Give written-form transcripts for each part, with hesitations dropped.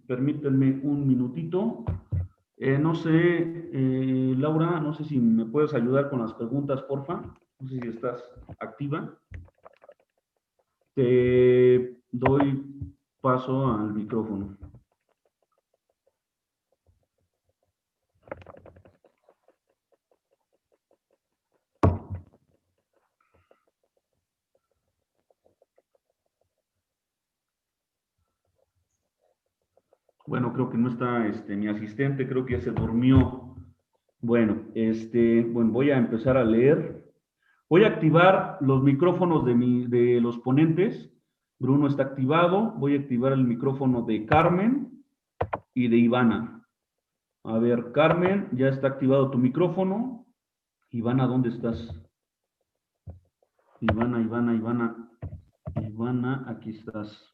permítanme un minutito. No sé, Laura, no sé si me puedes ayudar con las preguntas, porfa. No sé si estás activa. Te doy paso al micrófono. Bueno, creo que no está mi asistente, creo que ya se durmió. Bueno, bueno, voy a empezar a leer. Voy a activar los micrófonos de los ponentes. Bruno está activado. Voy a activar el micrófono de Carmen y de Ivana. A ver, Carmen, ya está activado tu micrófono. Ivana, ¿dónde estás? Ivana, aquí estás.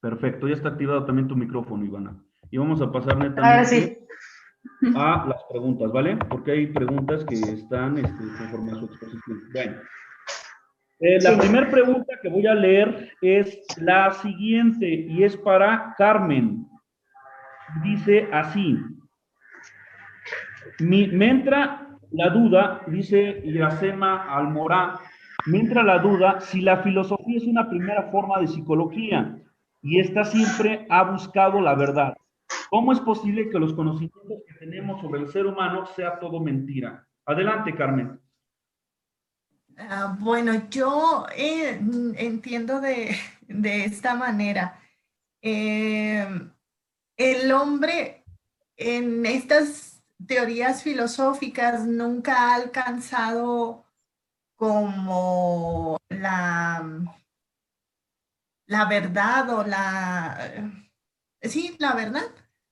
Perfecto, ya está activado también tu micrófono, Ivana. Y vamos a pasar netamente a las preguntas, ¿vale? Porque hay preguntas que están conforme a su exposición. Bueno. La primera pregunta que voy a leer es la siguiente y es para Carmen. Dice así. Me entra la duda, dice Iracema Almorá, me entra la duda si la filosofía es una primera forma de psicología y esta siempre ha buscado la verdad. ¿Cómo es posible que los conocimientos que tenemos sobre el ser humano sea todo mentira? Adelante, Carmen. Bueno, yo entiendo de esta manera. El hombre en estas teorías filosóficas nunca ha alcanzado como la verdad o sí, la verdad.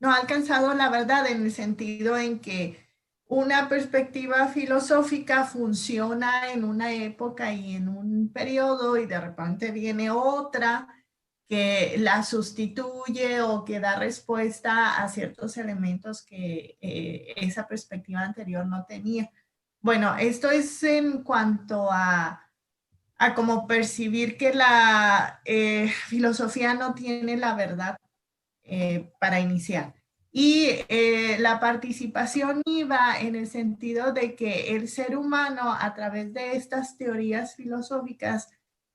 No ha alcanzado la verdad en el sentido en que una perspectiva filosófica funciona en una época y en un periodo y de repente viene otra que la sustituye o que da respuesta a ciertos elementos que esa perspectiva anterior no tenía. Bueno, esto es en cuanto a como percibir que la filosofía no tiene la verdad para iniciar. Y la participación iba en el sentido de que el ser humano a través de estas teorías filosóficas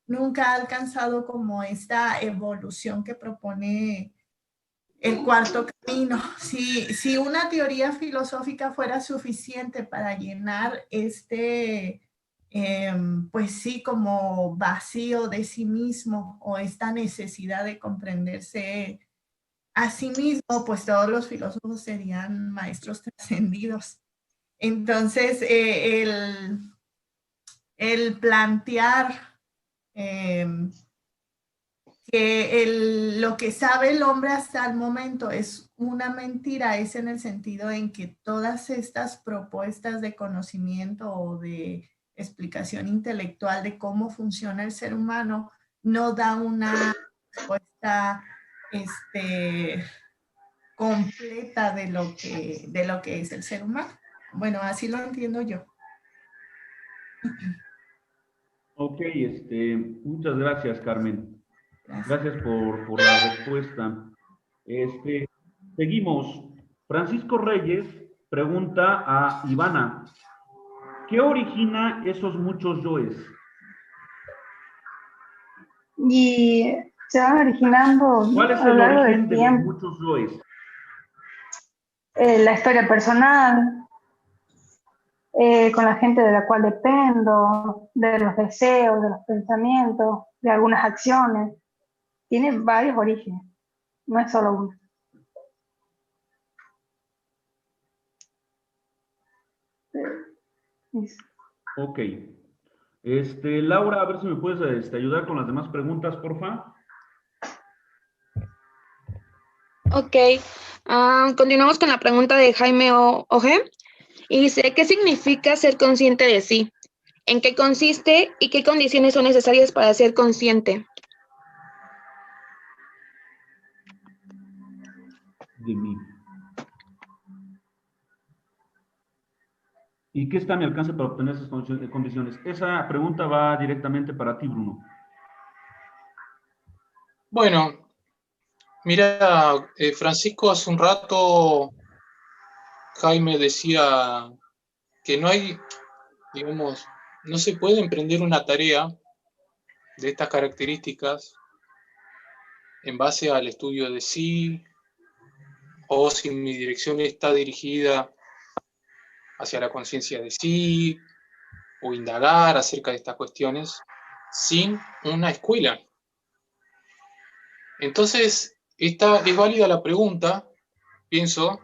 nunca ha alcanzado como esta evolución que propone el cuarto camino. Si una teoría filosófica fuera suficiente para llenar pues sí, como vacío de sí mismo o esta necesidad de comprenderse a sí mismo, pues todos los filósofos serían maestros trascendidos. Entonces, el plantear que lo que sabe el hombre hasta el momento es una mentira, es en el sentido en que todas estas propuestas de conocimiento o de explicación intelectual de cómo funciona el ser humano no da una respuesta completa de lo que es el ser humano. Bueno, así lo entiendo yo. Ok, muchas gracias, Carmen. Gracias por la respuesta. Seguimos. Francisco Reyes pregunta a Ivana, ¿qué origina esos muchos yoes? Y se van originando ¿Cuál es a lo el largo origen del de los tiempo. muchos yoes? La historia personal, con la gente de la cual dependo, de los deseos, de los pensamientos, de algunas acciones. Tiene varios orígenes, no es solo uno. Ok. Laura, a ver si me puedes ayudar con las demás preguntas, porfa. Ok. Continuamos con la pregunta de Jaime Oje. Y dice, ¿qué significa ser consciente de sí? ¿En qué consiste y qué condiciones son necesarias para ser consciente? De mí. ¿Y qué está a mi alcance para obtener esas condiciones? Esa pregunta va directamente para ti, Bruno. Bueno, Mira, Francisco, hace un rato Jaime decía que no hay, digamos, no se puede emprender una tarea de estas características en base al estudio de sí, o si mi dirección está dirigida hacia la conciencia de sí, o indagar acerca de estas cuestiones, sin una escuela. Entonces, esta es válida la pregunta, pienso,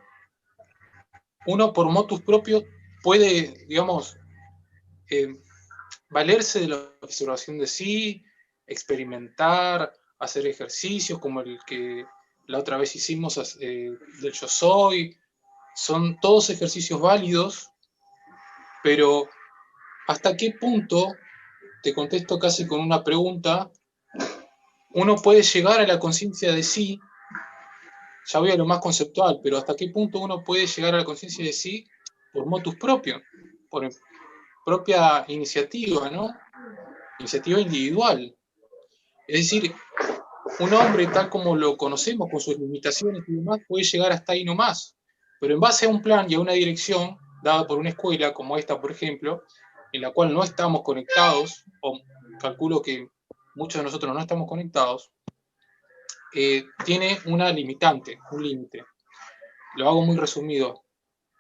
uno por motus propio puede, digamos, valerse de la observación de sí, experimentar, hacer ejercicios como el que la otra vez hicimos del yo soy. Son todos ejercicios válidos, pero ¿hasta qué punto, te contesto casi con una pregunta, uno puede llegar a la conciencia de sí? Ya voy a lo más conceptual, pero ¿hasta qué punto uno puede llegar a la conciencia de sí por motus propio, por propia iniciativa, ¿no? Iniciativa individual? Es decir, un hombre tal como lo conocemos, con sus limitaciones y demás, puede llegar hasta ahí nomás. Pero en base a un plan y a una dirección dada por una escuela como esta, por ejemplo, en la cual no estamos conectados, o calculo que muchos de nosotros no estamos conectados, tiene una limitante, un límite. Lo hago muy resumido.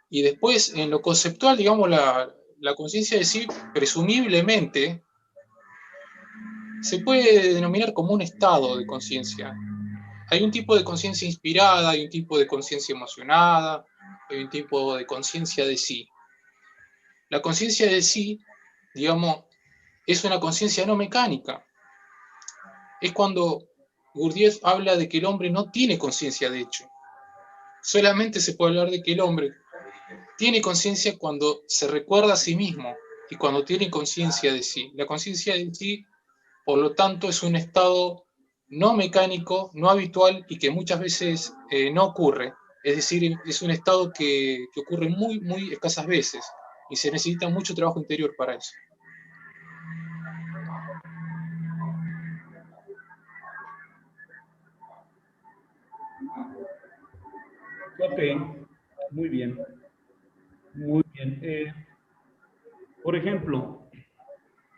Y después, en lo conceptual, digamos, la conciencia de sí, presumiblemente, se puede denominar como un estado de conciencia. Hay un tipo de conciencia inspirada, hay un tipo de conciencia emocionada, hay un tipo de conciencia de sí. La conciencia de sí, digamos, es una conciencia no mecánica. Es cuando Gurdjieff habla de que el hombre no tiene conciencia de hecho. Solamente se puede hablar de que el hombre tiene conciencia cuando se recuerda a sí mismo y cuando tiene conciencia de sí. La conciencia de sí, por lo tanto, es un estado no mecánico, no habitual y que muchas veces no ocurre. Es decir, es un estado que ocurre muy, muy escasas veces y se necesita mucho trabajo interior para eso. Ok, muy bien, muy bien. Por ejemplo,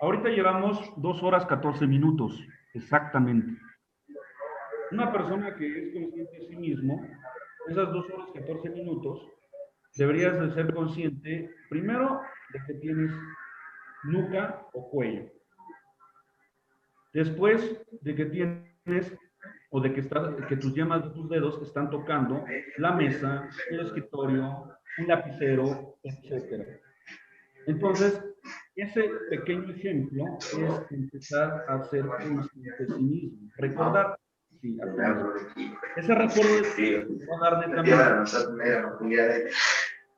ahorita llevamos 2 horas 14 minutos, exactamente. Una persona que es consciente de sí mismo, esas 2 horas 14 minutos, deberías de ser consciente, primero, de que tienes nuca o cuello. Después de que tienes o de que tus yemas de tus dedos están tocando la mesa, el escritorio, un lapicero, etcétera. Entonces, ese pequeño ejemplo es empezar a ser consciente de sí mismo. Recordar, sí, ese recuerdo de sí va a dar netamente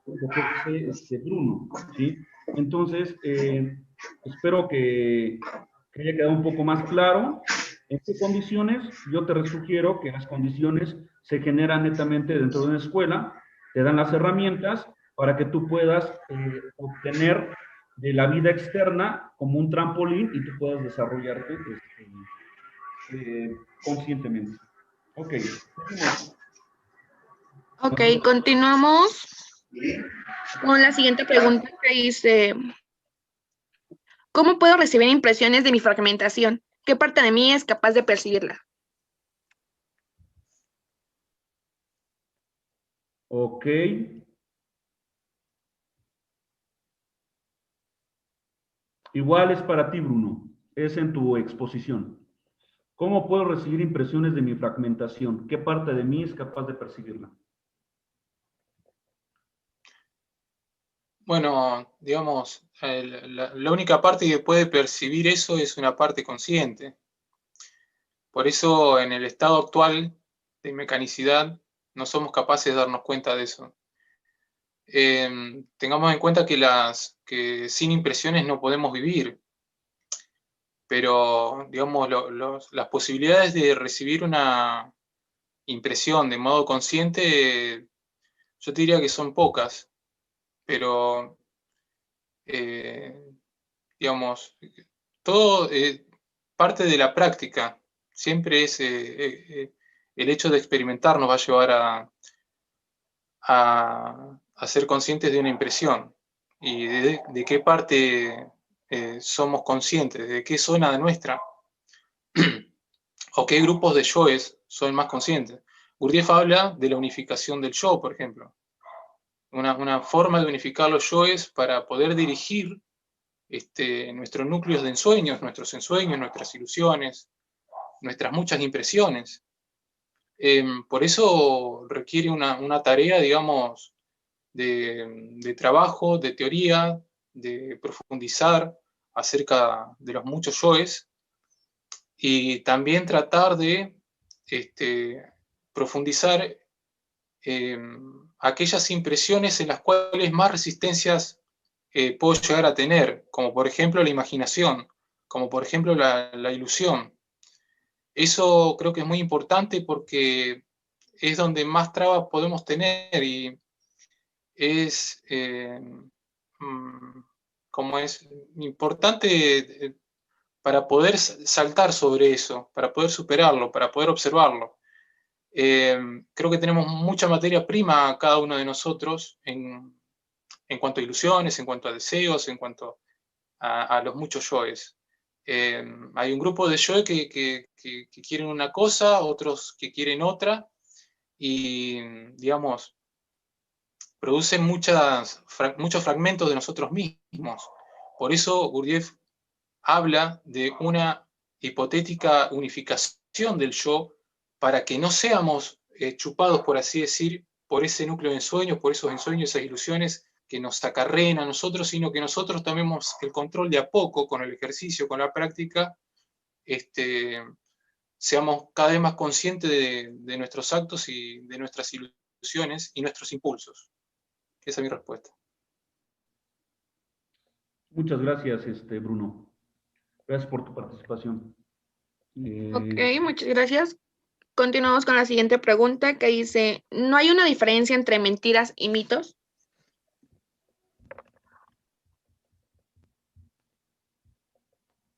lo que dice Bruno, ¿sí? Entonces, espero que haya quedado un poco más claro. ¿En qué condiciones? Yo te sugiero que las condiciones se generan netamente dentro de una escuela, te dan las herramientas para que tú puedas obtener de la vida externa como un trampolín y tú puedas desarrollarte conscientemente. Ok. Ok, continuamos con la siguiente pregunta que dice, ¿cómo puedo recibir impresiones de mi fragmentación? ¿Qué parte de mí es capaz de percibirla? Ok. Igual es para ti, Bruno. Es en tu exposición. ¿Cómo puedo recibir impresiones de mi fragmentación? ¿Qué parte de mí es capaz de percibirla? Bueno, digamos, la única parte que puede percibir eso es una parte consciente. Por eso, en el estado actual de mecanicidad, no somos capaces de darnos cuenta de eso. Tengamos en cuenta que sin impresiones no podemos vivir, pero digamos, las posibilidades de recibir una impresión de modo consciente, yo te diría que son pocas, pero digamos, todo parte de la práctica, siempre es el hecho de experimentar nos va a llevar a ser conscientes de una impresión y de qué parte somos conscientes, de qué zona nuestra o qué grupos de yoes son más conscientes. Gurdjieff habla de la unificación del yo, por ejemplo. Una forma de unificar los yoes para poder dirigir nuestros núcleos de ensueños, nuestras ilusiones, nuestras muchas impresiones. Por eso requiere una tarea, digamos, de trabajo, de teoría, de profundizar acerca de los muchos yoes y también tratar de profundizar aquellas impresiones en las cuales más resistencias puedo llegar a tener, como por ejemplo la imaginación, como por ejemplo la ilusión. Eso creo que es muy importante porque es donde más trabas podemos tener y es como es importante para poder saltar sobre eso, para poder superarlo, para poder observarlo. Creo que tenemos mucha materia prima cada uno de nosotros en cuanto a ilusiones, en cuanto a deseos, en cuanto a los muchos yoes. Hay un grupo de yoes que quieren una cosa, otros que quieren otra, y, digamos, producen muchos fragmentos de nosotros mismos. Por eso Gurdjieff habla de una hipotética unificación del yo para que no seamos chupados, por así decir, por ese núcleo de ensueños, por esos ensueños, esas ilusiones que nos acarreen a nosotros, sino que nosotros tomemos el control de a poco con el ejercicio, con la práctica, seamos cada vez más conscientes de nuestros actos y de nuestras ilusiones y nuestros impulsos. Esa es mi respuesta. Muchas gracias, Bruno. Gracias por tu participación. Ok, muchas gracias. Continuamos con la siguiente pregunta que dice, ¿no hay una diferencia entre mentiras y mitos?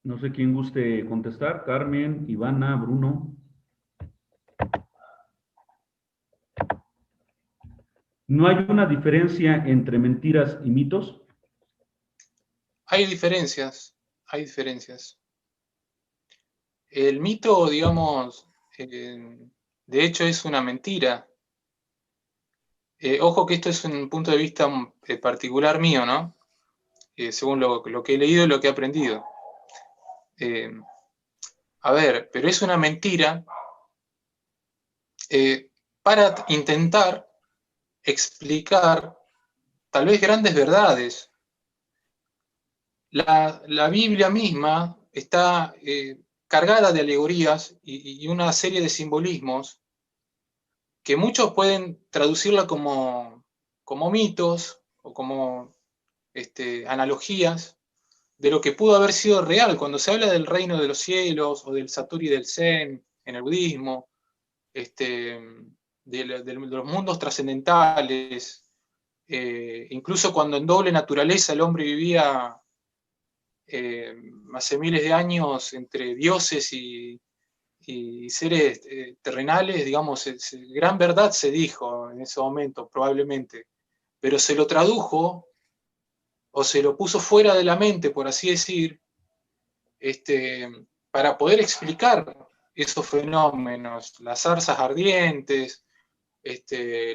No sé quién guste contestar. Carmen, Ivana, Bruno. ¿No hay una diferencia entre mentiras y mitos? Hay diferencias, hay diferencias. El mito, digamos, de hecho es una mentira. Ojo que esto es un punto de vista particular mío, ¿no? Según lo que he leído y lo que he aprendido. A ver, pero es una mentira para intentar explicar tal vez grandes verdades. La Biblia misma está cargada de alegorías y una serie de simbolismos que muchos pueden traducirla como mitos o como analogías de lo que pudo haber sido real. Cuando se habla del reino de los cielos o del Satori del Zen en el budismo, de los mundos trascendentales, incluso cuando en doble naturaleza el hombre vivía hace miles de años entre dioses y seres terrenales, digamos, gran verdad se dijo en ese momento, probablemente, pero se lo tradujo o se lo puso fuera de la mente, por así decir, para poder explicar esos fenómenos, las zarzas ardientes,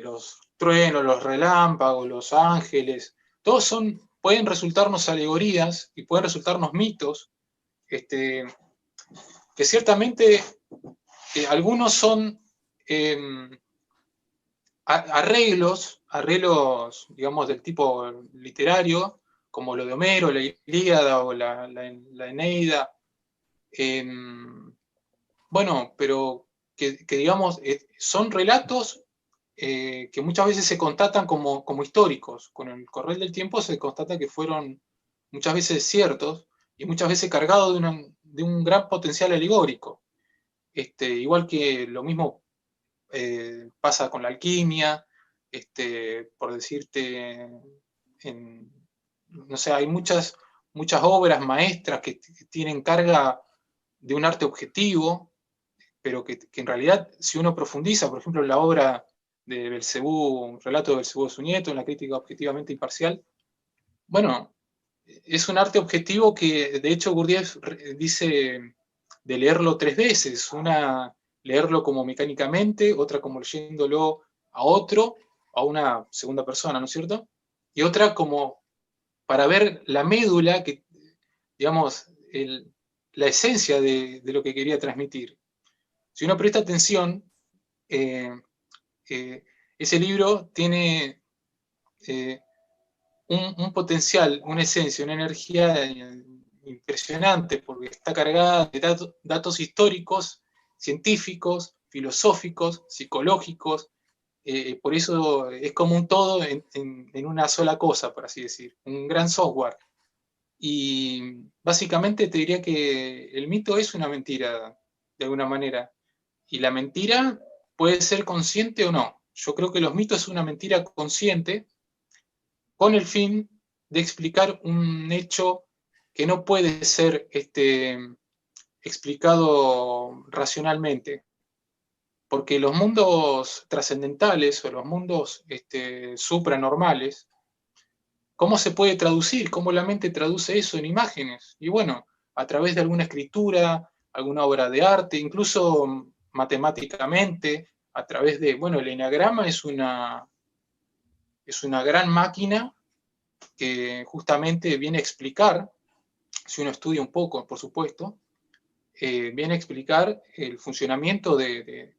los truenos, los relámpagos, los ángeles, todos pueden resultarnos alegorías y pueden resultarnos mitos, que ciertamente algunos son arreglos, digamos, del tipo literario, como lo de Homero, la Ilíada o la Eneida. Bueno, pero que digamos, son relatos que muchas veces se constatan como históricos. Con el correr del tiempo se constata que fueron muchas veces ciertos y muchas veces cargados de un gran potencial alegórico. Igual que lo mismo pasa con la alquimia, por decirte, no sé, hay muchas obras maestras que tienen carga de un arte objetivo, pero que en realidad, si uno profundiza, por ejemplo, en la obra de Belcebú, un relato de Belcebú de su nieto, en la crítica objetivamente imparcial, bueno, es un arte objetivo que, de hecho, Gurdjieff dice de leerlo 3 veces, una leerlo como mecánicamente, otra como leyéndolo a otro, a una segunda persona, ¿no es cierto? Y otra como para ver la médula, que, digamos, la esencia de lo que quería transmitir. Si uno presta atención, ese libro tiene un potencial, una esencia, una energía impresionante, porque está cargada de datos históricos, científicos, filosóficos, psicológicos. Por eso es como un todo en una sola cosa, por así decir, un gran software. Y básicamente te diría que el mito es una mentira, de alguna manera. Y la mentira puede ser consciente o no. Yo creo que los mitos es una mentira consciente con el fin de explicar un hecho que no puede ser explicado racionalmente. Porque los mundos trascendentales o los mundos supranormales, ¿cómo se puede traducir? ¿Cómo la mente traduce eso en imágenes? Y bueno, a través de alguna escritura, alguna obra de arte, incluso matemáticamente, a través de, bueno, el eneagrama es una gran máquina que justamente viene a explicar, si uno estudia un poco, por supuesto, viene a explicar el funcionamiento de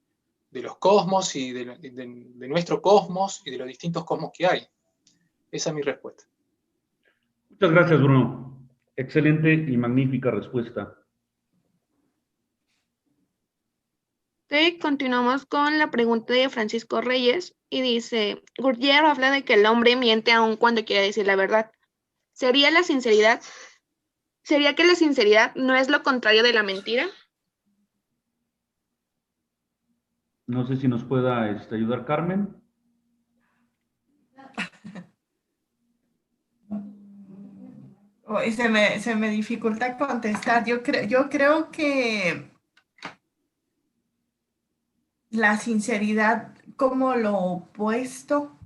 los cosmos y de nuestro cosmos y de los distintos cosmos que hay. Esa es mi respuesta. Muchas gracias, Bruno. Excelente y magnífica respuesta. Sí, continuamos con la pregunta de Francisco Reyes y dice, Gurdjieff habla de que el hombre miente aun cuando quiere decir la verdad. ¿Sería que la sinceridad no es lo contrario de la mentira? No sé si nos pueda ayudar Carmen. Se me dificulta contestar. Yo creo que la sinceridad como lo opuesto.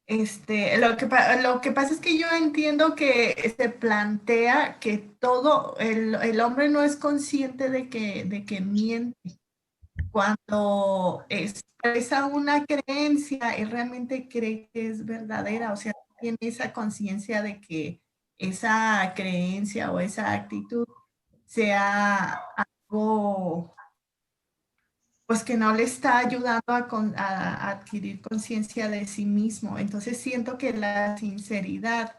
Lo que pasa es que yo entiendo que se plantea que todo, el hombre no es consciente de que miente. Cuando expresa una creencia, él realmente cree que es verdadera, o sea, tiene esa conciencia de que esa creencia o esa actitud sea algo pues que no le está ayudando a adquirir conciencia de sí mismo. Entonces siento que la sinceridad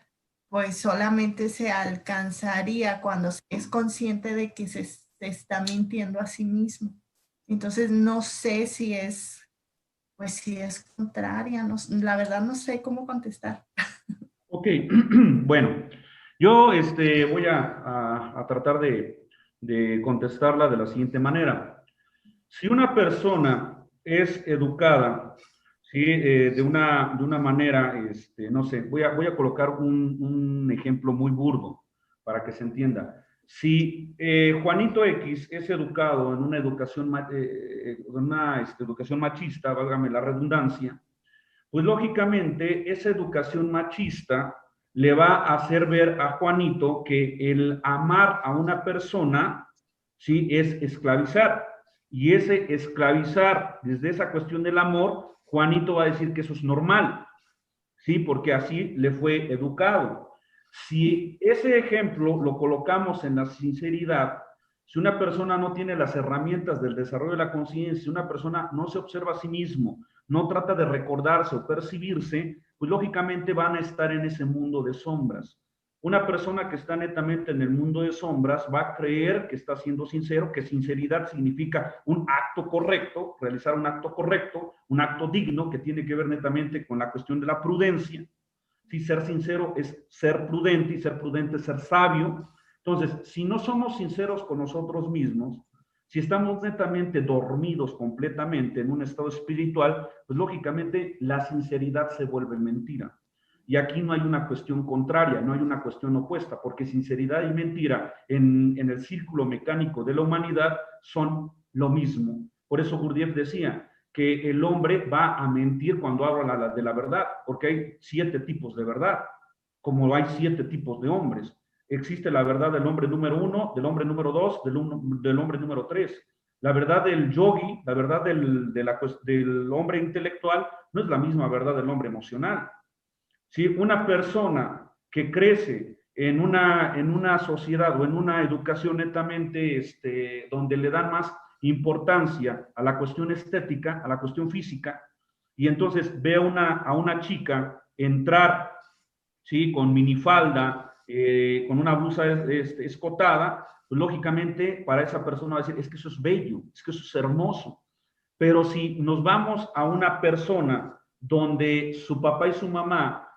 pues solamente se alcanzaría cuando se es consciente de que se está mintiendo a sí mismo. Entonces no sé si es, pues si es contraria, no, la verdad no sé cómo contestar. Ok, bueno, yo voy a tratar de contestarla de la siguiente manera. Si una persona es educada, ¿sí? De una manera, no sé, voy a colocar un ejemplo muy burdo para que se entienda. Si Juanito X es educado en una educación, educación machista, válgame la redundancia, pues lógicamente esa educación machista le va a hacer ver a Juanito que el amar a una persona, ¿sí? Es esclavizar. Y ese esclavizar desde esa cuestión del amor, Juanito va a decir que eso es normal, ¿sí? Porque así le fue educado. Si ese ejemplo lo colocamos en la sinceridad, si una persona no tiene las herramientas del desarrollo de la conciencia, si una persona no se observa a sí mismo, no trata de recordarse o percibirse, pues lógicamente van a estar en ese mundo de sombras. Una persona que está netamente en el mundo de sombras va a creer que está siendo sincero, que sinceridad significa un acto correcto, realizar un acto correcto, un acto digno que tiene que ver netamente con la cuestión de la prudencia. Si ser sincero es ser prudente y ser prudente es ser sabio. Entonces, si no somos sinceros con nosotros mismos, si estamos netamente dormidos completamente en un estado espiritual, pues lógicamente la sinceridad se vuelve mentira. Y aquí no hay una cuestión contraria, no hay una cuestión opuesta, porque sinceridad y mentira en el círculo mecánico de la humanidad son lo mismo. Por eso Gurdjieff decía que el hombre va a mentir cuando habla de la verdad, porque hay 7 tipos de verdad, como hay 7 tipos de hombres. Existe la verdad del hombre número 1, del hombre número 2, del hombre número 3. La verdad del yogi, la verdad del hombre intelectual, no es la misma verdad del hombre emocional. Si una persona que crece en una sociedad o en una educación netamente donde le dan más importancia a la cuestión estética, a la cuestión física, y entonces ve a una chica entrar, ¿sí?, con minifalda, con una blusa escotada, pues lógicamente para esa persona va a decir, es que eso es bello, es que eso es hermoso. Pero si nos vamos a una persona donde su papá y su mamá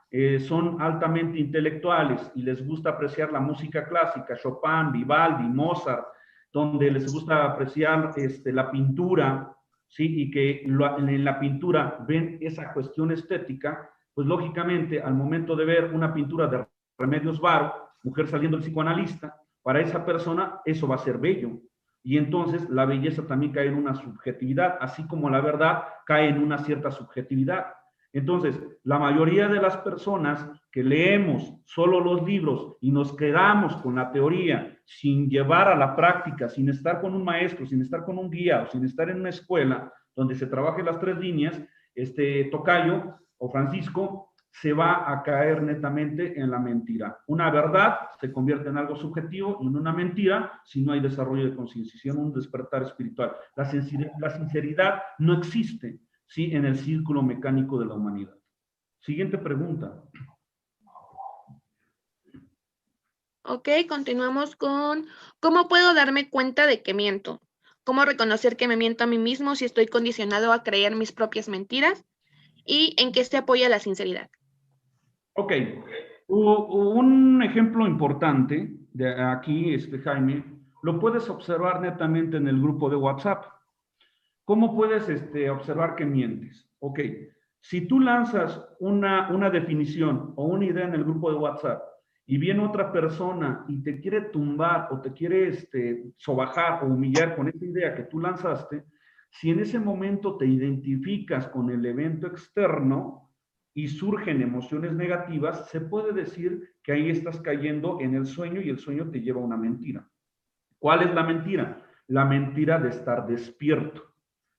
son altamente intelectuales y les gusta apreciar la música clásica, Chopin, Vivaldi, Mozart, donde les gusta apreciar la pintura, ¿sí?, y que en la pintura ven esa cuestión estética, pues lógicamente al momento de ver una pintura de Remedios Varo, mujer saliendo del psicoanalista, para esa persona eso va a ser bello. Y entonces la belleza también cae en una subjetividad, así como la verdad cae en una cierta subjetividad. Entonces, la mayoría de las personas que leemos solo los libros y nos quedamos con la teoría sin llevar a la práctica, sin estar con un maestro, sin estar con un guía o sin estar en una escuela donde se trabaje las 3 líneas, Tocayo o Francisco, se va a caer netamente en la mentira. Una verdad se convierte en algo subjetivo y en una mentira si no hay desarrollo de conciencia, si no hay un despertar espiritual. La sinceridad no existe, ¿sí?, en el círculo mecánico de la humanidad. Siguiente pregunta. Ok, continuamos con ¿cómo puedo darme cuenta de que miento? ¿Cómo reconocer que me miento a mí mismo si estoy condicionado a creer mis propias mentiras? ¿Y en qué se apoya la sinceridad? Ok, un ejemplo importante de aquí, Jaime, lo puedes observar netamente en el grupo de WhatsApp. ¿Cómo puedes observar que mientes? Ok, si tú lanzas una definición o una idea en el grupo de WhatsApp y viene otra persona y te quiere tumbar o te quiere sobajar o humillar con esa idea que tú lanzaste, si en ese momento te identificas con el evento externo y surgen emociones negativas, se puede decir que ahí estás cayendo en el sueño y el sueño te lleva a una mentira. ¿Cuál es la mentira? La mentira de estar despierto,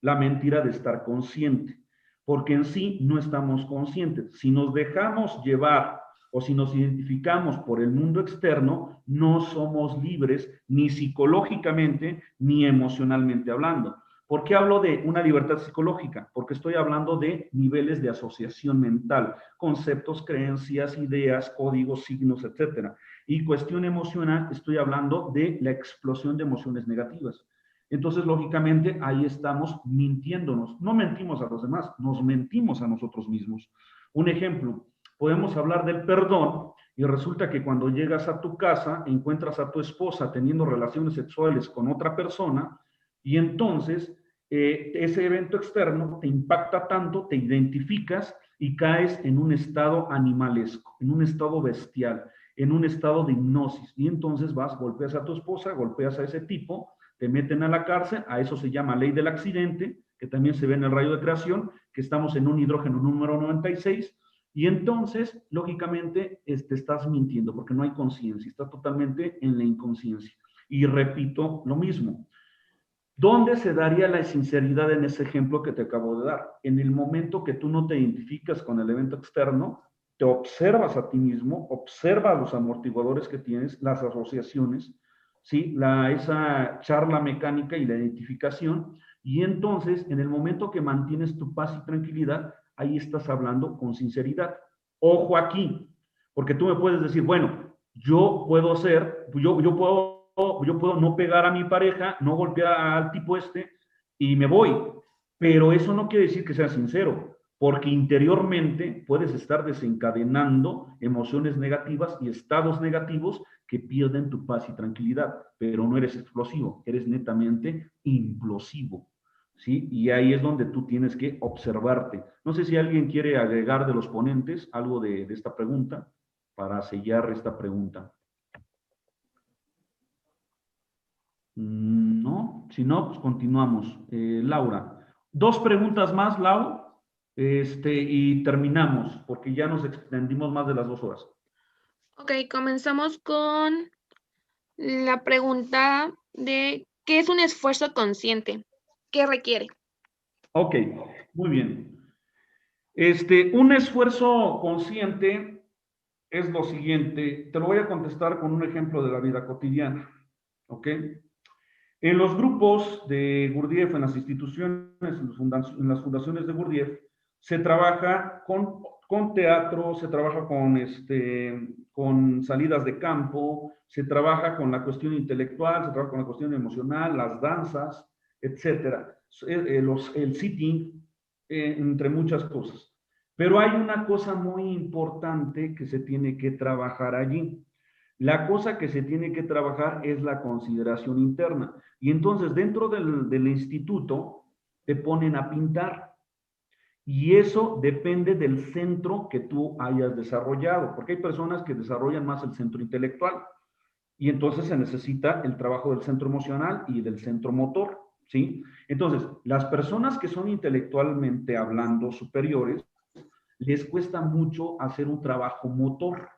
la mentira de estar consciente, porque en sí no estamos conscientes. Si nos dejamos llevar o si nos identificamos por el mundo externo, no somos libres ni psicológicamente ni emocionalmente hablando. ¿Por qué hablo de una libertad psicológica? Porque estoy hablando de niveles de asociación mental, conceptos, creencias, ideas, códigos, signos, etcétera. Y cuestión emocional, estoy hablando de la explosión de emociones negativas. Entonces, lógicamente, ahí estamos mintiéndonos. No mentimos a los demás, nos mentimos a nosotros mismos. Un ejemplo, podemos hablar del perdón y resulta que cuando llegas a tu casa encuentras a tu esposa teniendo relaciones sexuales con otra persona y entonces ese evento externo te impacta tanto, te identificas y caes en un estado animalesco, en un estado bestial, en un estado de hipnosis. Y entonces vas, golpeas a tu esposa, golpeas a ese tipo, te meten a la cárcel, a eso se llama ley del accidente, que también se ve en el rayo de creación, que estamos en un hidrógeno número 96, y entonces, lógicamente, estás mintiendo, porque no hay conciencia, está totalmente en la inconsciencia. Y repito lo mismo. ¿Dónde se daría la sinceridad en ese ejemplo que te acabo de dar? En el momento que tú no te identificas con el evento externo, te observas a ti mismo, observas los amortiguadores que tienes, las asociaciones, ¿sí? Esa charla mecánica y la identificación, y entonces en el momento que mantienes tu paz y tranquilidad, ahí estás hablando con sinceridad. Ojo aquí, porque tú me puedes decir, bueno, yo puedo no pegar a mi pareja, no golpear al tipo y me voy, pero eso no quiere decir que sea sincero, porque interiormente puedes estar desencadenando emociones negativas y estados negativos que pierden tu paz y tranquilidad, pero no eres explosivo, eres netamente implosivo, ¿sí? Y ahí es donde tú tienes que observarte. No sé si alguien quiere agregar de los ponentes algo de esta pregunta para sellar esta pregunta. No, Si no, pues continuamos. Laura. 2 preguntas más, Lau, y terminamos, porque ya nos extendimos más de las 2 horas. Ok, comenzamos con la pregunta de ¿qué es un esfuerzo consciente? ¿Qué requiere? Ok, muy bien. Un esfuerzo consciente es lo siguiente. Te lo voy a contestar con un ejemplo de la vida cotidiana. ¿Ok? En los grupos de Gurdjieff, en las instituciones, en las fundaciones de Gurdjieff, se trabaja con teatro, se trabaja con salidas de campo, se trabaja con la cuestión intelectual, se trabaja con la cuestión emocional, las danzas, etcétera, el sitting, entre muchas cosas. Pero hay una cosa muy importante que se tiene que trabajar allí. La cosa que se tiene que trabajar es la consideración interna. Y entonces dentro del instituto te ponen a pintar. Y eso depende del centro que tú hayas desarrollado, porque hay personas que desarrollan más el centro intelectual. Y entonces se necesita el trabajo del centro emocional y del centro motor, ¿sí? Entonces, las personas que son intelectualmente hablando superiores, les cuesta mucho hacer un trabajo motor.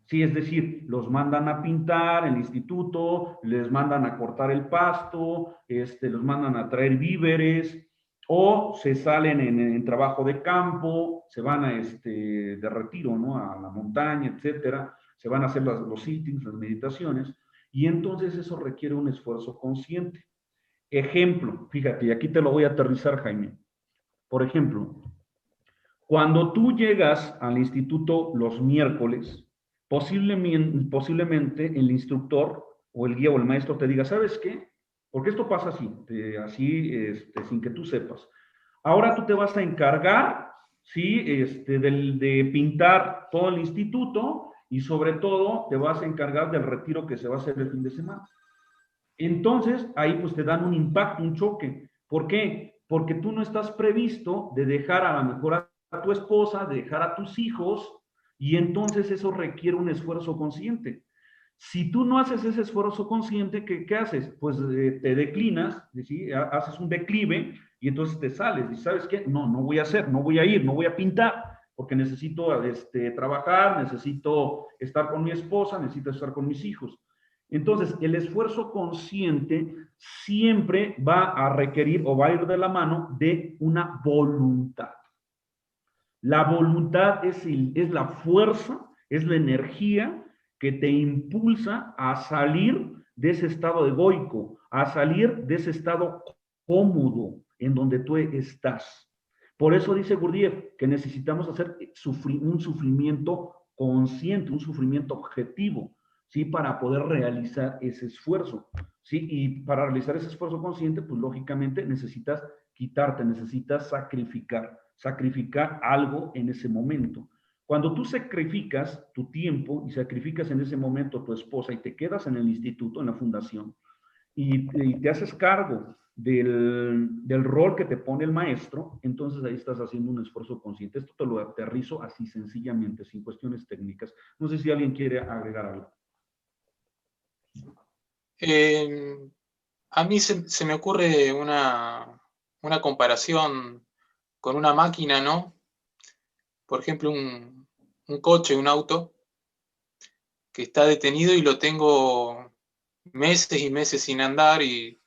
Sí, es decir, los mandan a pintar en el instituto, les mandan a cortar el pasto, los mandan a traer víveres, o se salen en trabajo de campo, se van de retiro, ¿no? A la montaña, etcétera, se van a hacer los sittings, las meditaciones, y entonces eso requiere un esfuerzo consciente. Ejemplo, fíjate, y aquí te lo voy a aterrizar, Jaime. Por ejemplo, cuando tú llegas al instituto los miércoles, posiblemente el instructor o el guía o el maestro te diga, ¿sabes qué? Porque esto pasa así, sin que tú sepas. Ahora tú te vas a encargar, ¿sí? De pintar todo el instituto y sobre todo te vas a encargar del retiro que se va a hacer el fin de semana. Entonces, ahí pues te dan un impacto, un choque. ¿Por qué? Porque tú no estás previsto de dejar a lo mejor a tu esposa, de dejar a tus hijos, y entonces eso requiere un esfuerzo consciente. Si tú no haces ese esfuerzo consciente, ¿qué haces? Pues te declinas, ¿sí? Haces un declive y entonces te sales. Y ¿sabes qué? No voy a hacer, no voy a ir, no voy a pintar, porque necesito trabajar, necesito estar con mi esposa, necesito estar con mis hijos. Entonces, el esfuerzo consciente siempre va a requerir o va a ir de la mano de una voluntad. La voluntad es la fuerza, es la energía que te impulsa a salir de ese estado egoico, a salir de ese estado cómodo en donde tú estás. Por eso dice Gurdjieff que necesitamos hacer un sufrimiento consciente, un sufrimiento objetivo, ¿sí? Para poder realizar ese esfuerzo, ¿sí? Y para realizar ese esfuerzo consciente, pues lógicamente necesitas quitarte, necesitas sacrificar algo en ese momento. Cuando tú sacrificas tu tiempo y sacrificas en ese momento a tu esposa y te quedas en el instituto, en la fundación, y te haces cargo del rol que te pone el maestro, entonces ahí estás haciendo un esfuerzo consciente. Esto te lo aterrizo así sencillamente, sin cuestiones técnicas. No sé si alguien quiere agregar algo. A mí se me ocurre una comparación con una máquina, ¿no? Por ejemplo, un coche, un auto, que está detenido y lo tengo meses y meses sin andar y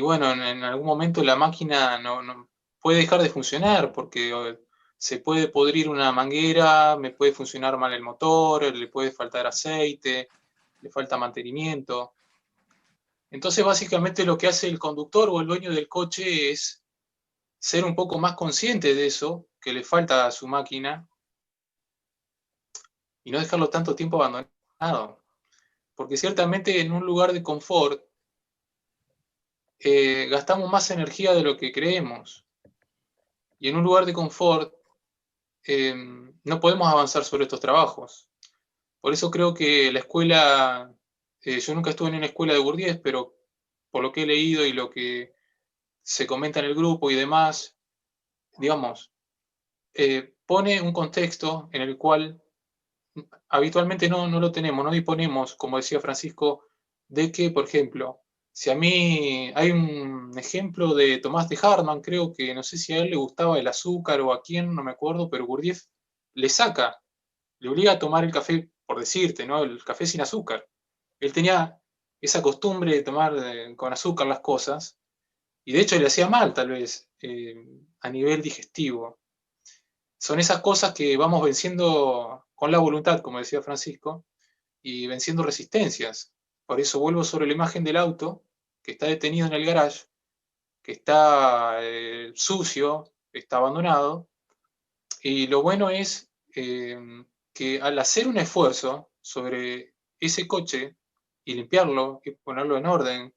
bueno, en algún momento la máquina no puede dejar de funcionar porque se puede podrir una manguera, me puede funcionar mal el motor, le puede faltar aceite, le falta mantenimiento. Entonces, básicamente lo que hace el conductor o el dueño del coche es ser un poco más consciente de eso, que le falta a su máquina, y no dejarlo tanto tiempo abandonado. Porque ciertamente en un lugar de confort gastamos más energía de lo que creemos. Y en un lugar de confort no podemos avanzar sobre estos trabajos. Por eso creo que la escuela, yo nunca estuve en una escuela de Gurdjieff, pero por lo que he leído y lo que se comenta en el grupo y demás, digamos, pone un contexto en el cual habitualmente no lo tenemos, no disponemos, como decía Francisco, de que, por ejemplo, Si a mí hay un ejemplo de Tomás de Hartmann, creo que no sé si a él le gustaba el azúcar o a quién, no me acuerdo, pero Gurdjieff le saca, le obliga a tomar el café, por decirte, ¿no? El café sin azúcar. Él tenía esa costumbre de tomar con azúcar las cosas, y de hecho le hacía mal, tal vez, a nivel digestivo. Son esas cosas que vamos venciendo con la voluntad, como decía Francisco, y venciendo resistencias. Por eso vuelvo sobre la imagen del auto, que está detenido en el garage, que está sucio, está abandonado, y lo bueno es que al hacer un esfuerzo sobre ese coche y limpiarlo y ponerlo en orden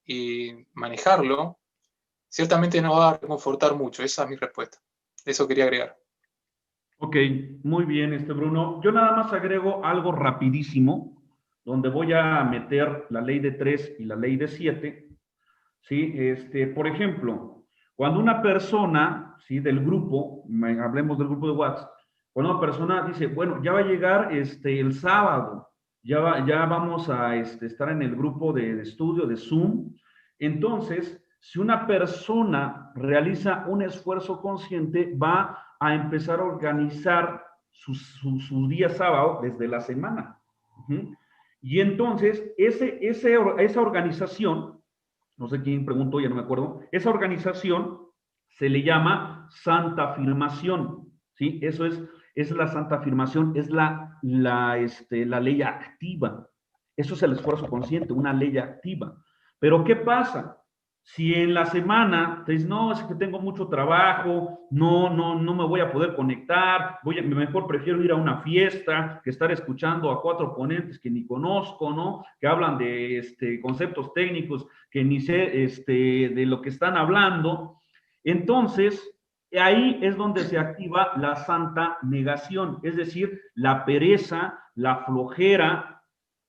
y manejarlo, ciertamente nos va a reconfortar mucho. Esa es mi respuesta. Eso quería agregar. Ok, muy bien, Bruno. Yo nada más agrego algo rapidísimo, donde voy a meter la ley de 3 y la ley de 7. ¿Sí? Por ejemplo, cuando una persona, ¿sí? Del grupo, hablemos del grupo de WhatsApp, cuando una persona dice, bueno, ya va a llegar el sábado, ya vamos a estar en el grupo de estudio de Zoom, entonces, si una persona realiza un esfuerzo consciente, va a empezar a organizar su día sábado desde la semana. ¿Uh? Y entonces, esa organización, no sé quién preguntó, ya no me acuerdo, esa organización se le llama Santa Afirmación, ¿sí? Eso es la Santa Afirmación, es la ley activa. Eso es el esfuerzo consciente, una ley activa. Pero ¿qué pasa? Si en la semana te dices, no, es que tengo mucho trabajo, no me voy a poder conectar, mejor prefiero ir a una fiesta que estar escuchando a 4 ponentes que ni conozco, ¿no? Que hablan de conceptos técnicos que ni sé de lo que están hablando. Entonces, ahí es donde se activa la santa negación, es decir, la pereza, la flojera,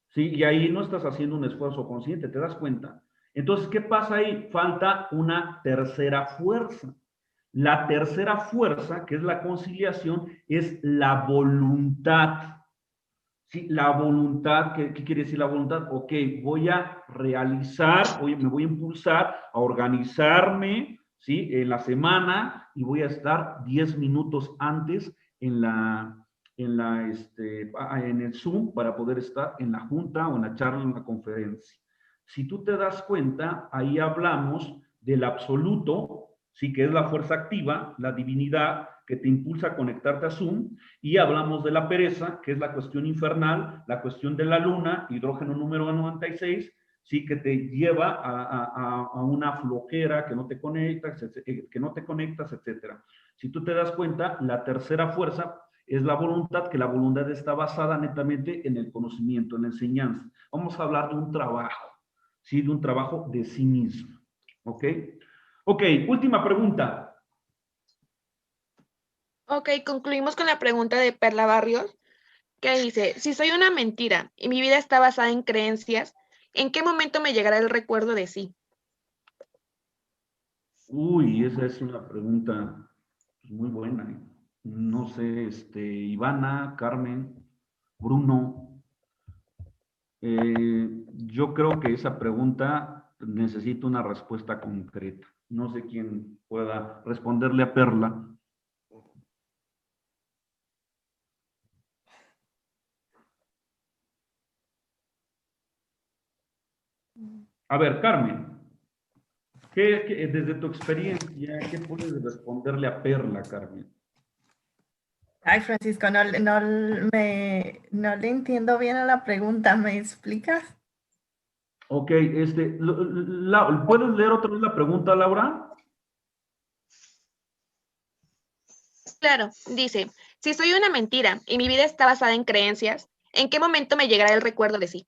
¿sí? Y ahí no estás haciendo un esfuerzo consciente, ¿te das cuenta? Entonces, ¿qué pasa ahí? Falta una tercera fuerza. La tercera fuerza, que es la conciliación, es la voluntad. Sí, la voluntad, ¿qué quiere decir la voluntad? Ok, voy a realizar, me voy a impulsar a organizarme, ¿sí? En la semana y voy a estar 10 minutos antes en en el Zoom para poder estar en la junta o en la charla, en la conferencia. Si tú te das cuenta, ahí hablamos del absoluto, sí, que es la fuerza activa, la divinidad que te impulsa a conectarte a Zoom, y hablamos de la pereza, que es la cuestión infernal, la cuestión de la luna, hidrógeno número 96, sí, que te lleva a una flojera, que no te conectas, etcétera. Si tú te das cuenta, la tercera fuerza es la voluntad, que la voluntad está basada netamente en el conocimiento, en la enseñanza. Vamos a hablar de un trabajo, ¿sí? De un trabajo de sí mismo, ¿ok? Ok, última pregunta. Ok, concluimos con la pregunta de Perla Barrios, que dice, si soy una mentira y mi vida está basada en creencias, ¿en qué momento me llegará el recuerdo de sí? Uy, esa es una pregunta muy buena. No sé, Ivana, Carmen, Bruno. Yo creo que esa pregunta necesita una respuesta concreta. No sé quién pueda responderle a Perla. A ver, Carmen, desde tu experiencia, qué puedes responderle a Perla, Carmen? Ay, Francisco, no le entiendo bien a la pregunta. ¿Me explicas? Ok, ¿puedes leer otra vez la pregunta, Laura? Claro, dice, si soy una mentira y mi vida está basada en creencias, ¿en qué momento me llegará el recuerdo de sí?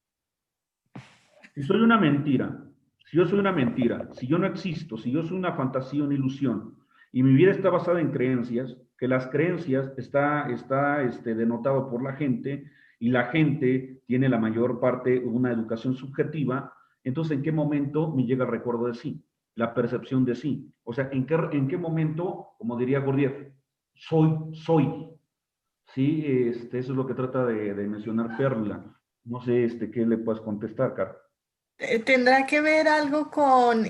Si soy una mentira, si yo soy una mentira, si yo no existo, si yo soy una fantasía, una ilusión, y mi vida está basada en creencias, que las creencias está denotado por la gente, y la gente tiene la mayor parte una educación subjetiva, entonces ¿en qué momento me llega el recuerdo de sí? La percepción de sí. O sea, ¿en qué momento, como diría Gurdjieff, soy? Sí, eso es lo que trata de mencionar Perla. No sé, ¿qué le puedes contestar, Carlos? ¿Tendrá que ver algo con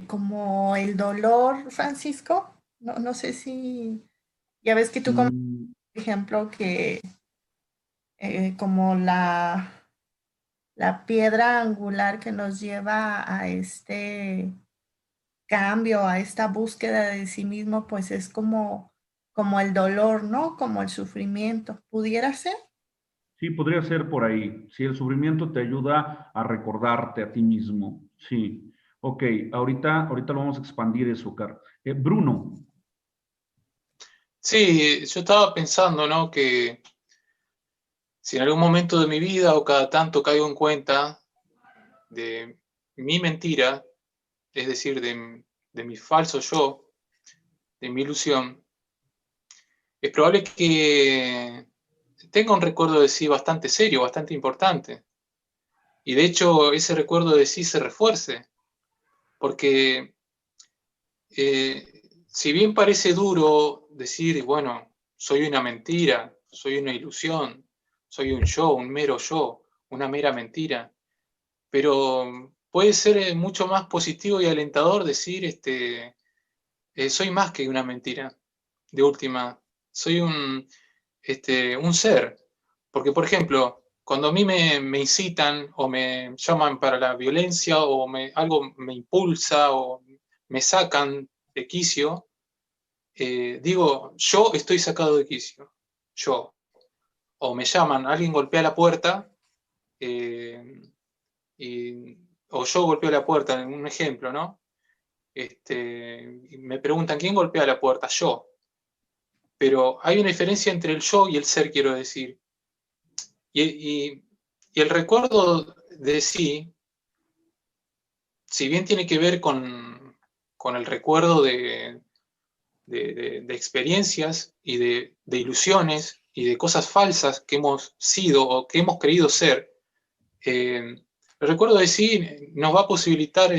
como el dolor, Francisco? No, no sé si, ya ves que tú comentas, Mm, por ejemplo, que como la piedra angular que nos lleva a este cambio, a esta búsqueda de sí mismo, pues es como el dolor, ¿no? Como el sufrimiento. ¿Pudiera ser? sí, podría ser por ahí. Si el sufrimiento te ayuda a recordarte a ti mismo. Sí. Ok, ahorita lo vamos a expandir eso, Car. Bruno. Sí, yo estaba pensando, ¿no? Que si en algún momento de mi vida o cada tanto caigo en cuenta de mi mentira, es decir, de mi falso yo, de mi ilusión, es probable que tenga un recuerdo de sí bastante serio, bastante importante. Y de hecho ese recuerdo de sí se refuerce, porque si bien parece duro decir, bueno, soy una mentira, soy una ilusión, soy un yo, un mero yo, una mera mentira, pero puede ser mucho más positivo y alentador decir, soy más que una mentira, de última, soy un ser. Porque, por ejemplo, cuando a mí me incitan o me llaman para la violencia o algo me impulsa o me sacan de quicio, digo, yo estoy sacado de quicio, yo. O me llaman, alguien golpea la puerta, eh, y- o yo golpeo la puerta, en un ejemplo, ¿no? Y me preguntan, ¿quién golpea la puerta? Yo. Pero hay una diferencia entre el yo y el ser, quiero decir. Y, y- y el recuerdo de sí, si bien tiene que ver con el recuerdo de experiencias y de ilusiones y de cosas falsas que hemos sido o que hemos creído ser, el recuerdo de sí nos va a posibilitar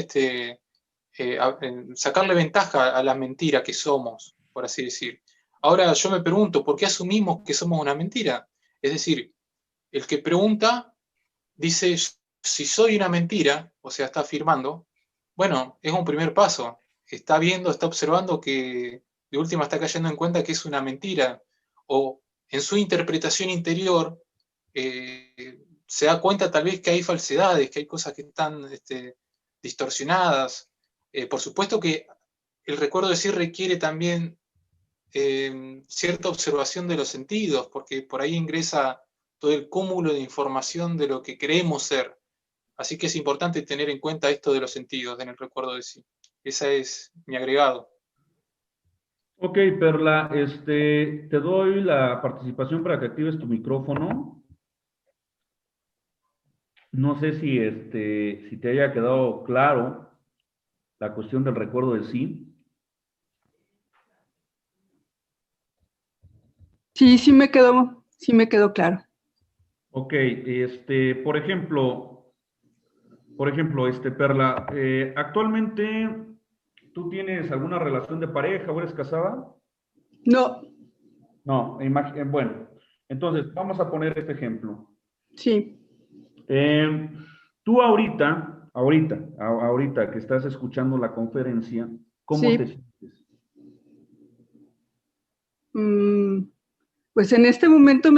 sacarle ventaja a la mentira que somos, por así decir. Ahora yo me pregunto, ¿por qué asumimos que somos una mentira? Es decir, el que pregunta dice, si soy una mentira, o sea, está afirmando, bueno, es un primer paso. Está viendo, está observando que de última está cayendo en cuenta que es una mentira. O en su interpretación interior se da cuenta tal vez que hay falsedades, que hay cosas que están distorsionadas. Por supuesto que el recuerdo de sí requiere también cierta observación de los sentidos, porque por ahí ingresa todo el cúmulo de información de lo que creemos ser. Así que es importante tener en cuenta esto de los sentidos en el recuerdo de sí. Ese es mi agregado. Ok, Perla, te doy la participación para que actives tu micrófono. No sé si te haya quedado claro la cuestión del recuerdo de sí. Sí, sí me quedó claro. Ok, por ejemplo, Perla, actualmente tú tienes alguna relación de pareja o eres casada? No, No, bueno, entonces vamos a poner este ejemplo. sí. Eh, tú ahorita que estás escuchando la conferencia, ¿cómo te Sí, sientes? mm, pues en este momento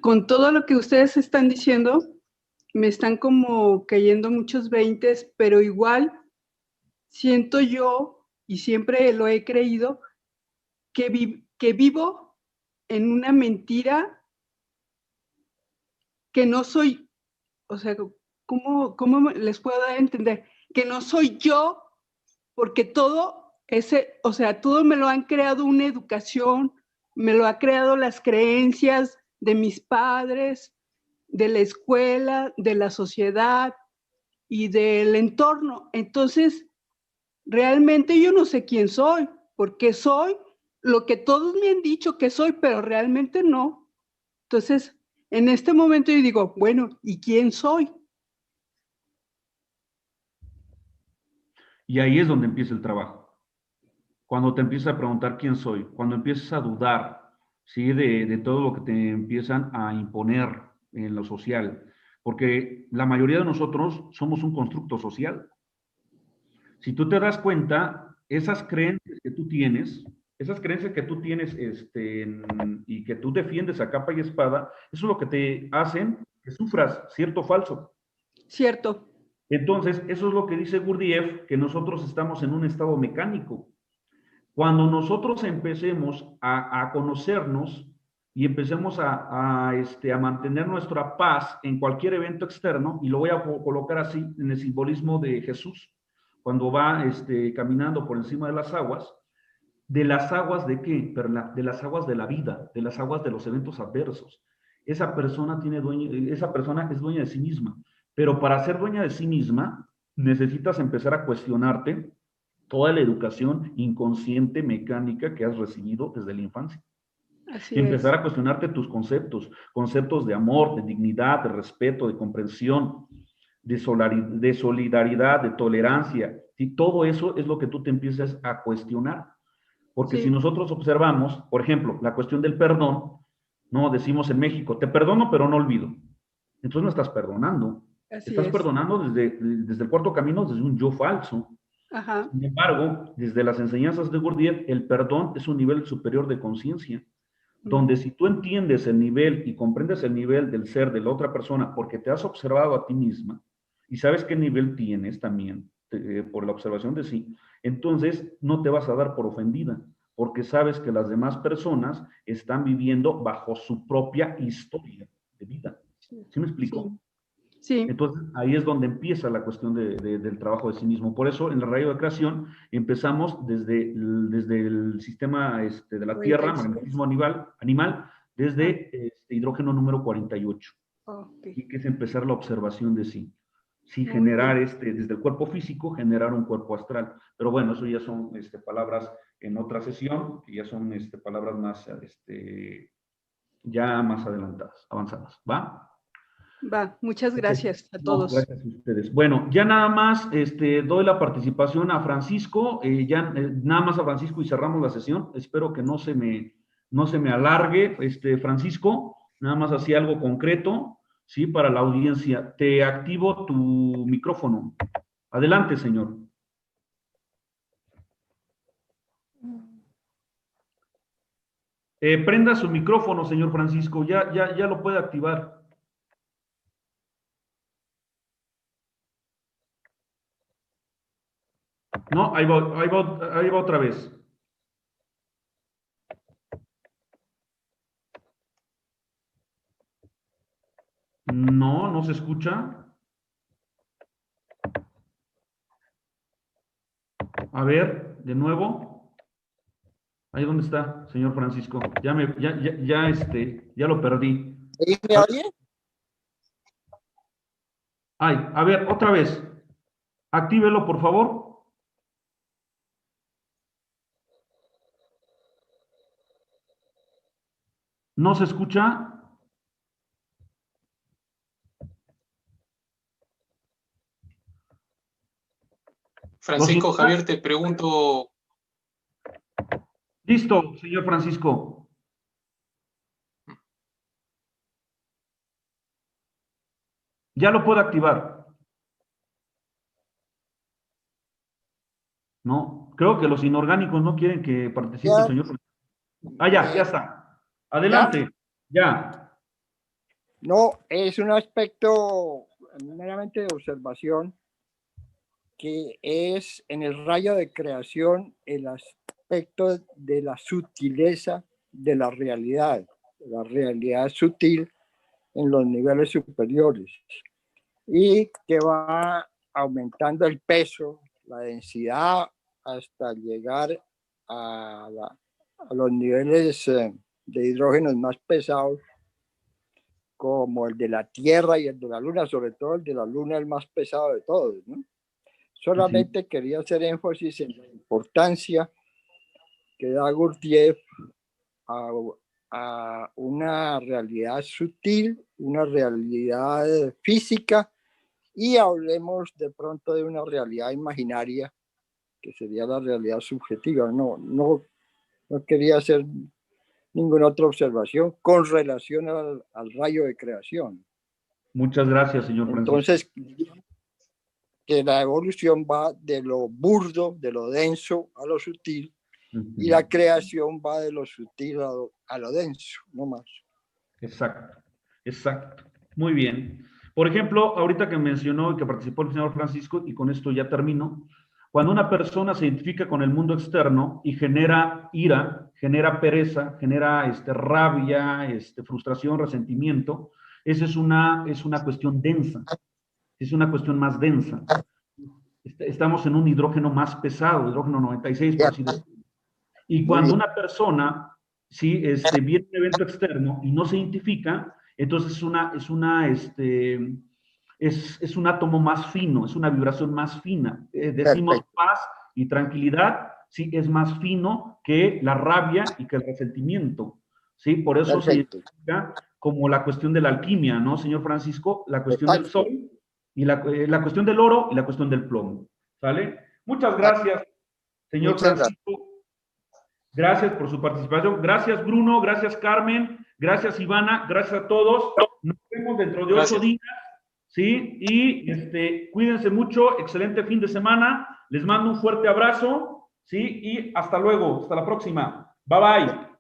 con todo lo que ustedes están diciendo, me están como cayendo muchos veintes, pero igual siento yo, y siempre lo he creído, que vivo en una mentira que no soy, o sea, ¿cómo les puedo dar a entender? Que no soy yo, porque o sea, todo me lo han creado una educación, me lo ha creado las creencias de mis padres, de la escuela, de la sociedad y del entorno. Entonces, realmente yo no sé quién soy, porque soy lo que todos me han dicho que soy, pero realmente no. Entonces, en este momento yo digo, bueno, ¿y quién soy? Y ahí es donde empieza el trabajo. Cuando te empiezas a preguntar quién soy, cuando empiezas a dudar, ¿sí? De todo lo que te empiezan a imponer en lo social. porque la mayoría de nosotros somos un constructo social. Si tú te das cuenta, esas creencias que tú tienes, y que tú defiendes a capa y espada, eso es lo que te hacen que sufras cierto falso. Cierto. Entonces, eso es lo que dice Gurdjieff, que nosotros estamos en un estado mecánico. Cuando nosotros empecemos a conocernos y empecemos a mantener nuestra paz en cualquier evento externo, y lo voy a colocar así en el simbolismo de Jesús, cuando va caminando por encima ¿de las aguas de qué? De las aguas de la vida, de las aguas de los eventos adversos. Esa persona es dueña de sí misma, pero para ser dueña de sí misma necesitas empezar a cuestionarte toda la educación inconsciente mecánica que has recibido desde la infancia. Así Y empezar es. a cuestionarte tus conceptos de amor, de dignidad, de respeto, de comprensión, de solidaridad, de tolerancia. Y todo eso es lo que tú te empiezas a cuestionar. Porque si Sí, nosotros observamos, por ejemplo, la cuestión del perdón, no decimos en México, te perdono pero no olvido. Entonces no estás perdonando. así Estás es. perdonando desde el cuarto camino, desde un yo falso. Ajá. Sin embargo, desde las enseñanzas de Gurdjieff, el perdón es un nivel superior de conciencia, donde si tú entiendes el nivel y comprendes el nivel del ser de la otra persona porque te has observado a ti misma y sabes qué nivel tienes también por la observación de sí, entonces no te vas a dar por ofendida porque sabes que las demás personas están viviendo bajo su propia historia de vida. ¿Sí me explico? Sí, sí. Entonces, ahí es donde empieza la cuestión del trabajo de sí mismo. Por eso, en la radio de creación, empezamos desde el sistema de la Tierra, 46. magnetismo animal desde hidrógeno número 48. Ok. Y que es empezar la observación de sí. Sí, Muy generar bien. desde el cuerpo físico, generar un cuerpo astral. Pero bueno, eso ya son palabras en otra sesión, que ya son palabras más, ya más adelantadas, avanzadas. ¿Va? Va, muchas Ok. gracias a No, todos. gracias a ustedes. Bueno, ya nada más doy la participación a Francisco, nada más a Francisco y cerramos la sesión. Espero que no se me alargue, Francisco, nada más así algo concreto, ¿sí? Para la audiencia. Te activo tu micrófono. Adelante, señor. Prenda su micrófono, señor Francisco, ya lo puede activar. No, ahí va otra vez. No se escucha. A ver, de nuevo. Ahí dónde está, señor Francisco. Ya lo perdí. ¿Sí me oye? Ay, a ver, otra vez. Actívelo, por favor. ¿No se escucha? Francisco, Javier, te pregunto. Listo, señor Francisco. Ya lo puedo activar. No, creo que los inorgánicos no quieren que participe el señor Francisco. Ah, ya está. Adelante. Ya. No, es un aspecto meramente de observación que es en el rayo de creación el aspecto de la sutileza de la realidad sutil en los niveles superiores y que va aumentando el peso, la densidad hasta llegar a los niveles de hidrógenos más pesados como el de la Tierra y el de la Luna, sobre todo el de la Luna, el más pesado de todos, ¿no? Solamente quería hacer énfasis en la importancia que da Gurdjieff a una realidad sutil, una realidad física, y hablemos de pronto de una realidad imaginaria, que sería la realidad subjetiva. No quería hacer ninguna otra observación con relación al rayo de creación. Muchas gracias, señor Francisco. Entonces, que la evolución va de lo burdo, de lo denso a lo sutil, y la creación va de lo sutil a lo denso, no más. Exacto, exacto. Muy bien. Por ejemplo, ahorita que mencionó y que participó el señor Francisco, y con esto ya termino, cuando una persona se identifica con el mundo externo y genera ira, genera pereza, genera rabia, frustración, resentimiento, esa es una cuestión densa, es una cuestión más densa. Estamos en un hidrógeno más pesado, hidrógeno 96, por así decirlo. Y cuando una persona, ¿sí? Viene un evento externo y no se identifica, entonces es un átomo más fino, es una vibración más fina. Decimos Perfecto. paz y tranquilidad, sí, es más fino que la rabia y que el resentimiento, ¿sí? Por eso Perfecto. se identifica como la cuestión de la alquimia, ¿no, señor Francisco? La cuestión del Exacto. sol, y la cuestión del oro y la cuestión del plomo, ¿sale? Muchas gracias, señor Muchas gracias. Francisco. Gracias por su participación. Gracias, Bruno. Gracias, Carmen. Gracias, Ivana. Gracias a todos. Nos vemos dentro de 8 días. ¿Sí? Y cuídense mucho. Excelente fin de semana. Les mando un fuerte abrazo. ¿Sí? Y hasta luego. Hasta la próxima. Bye, bye.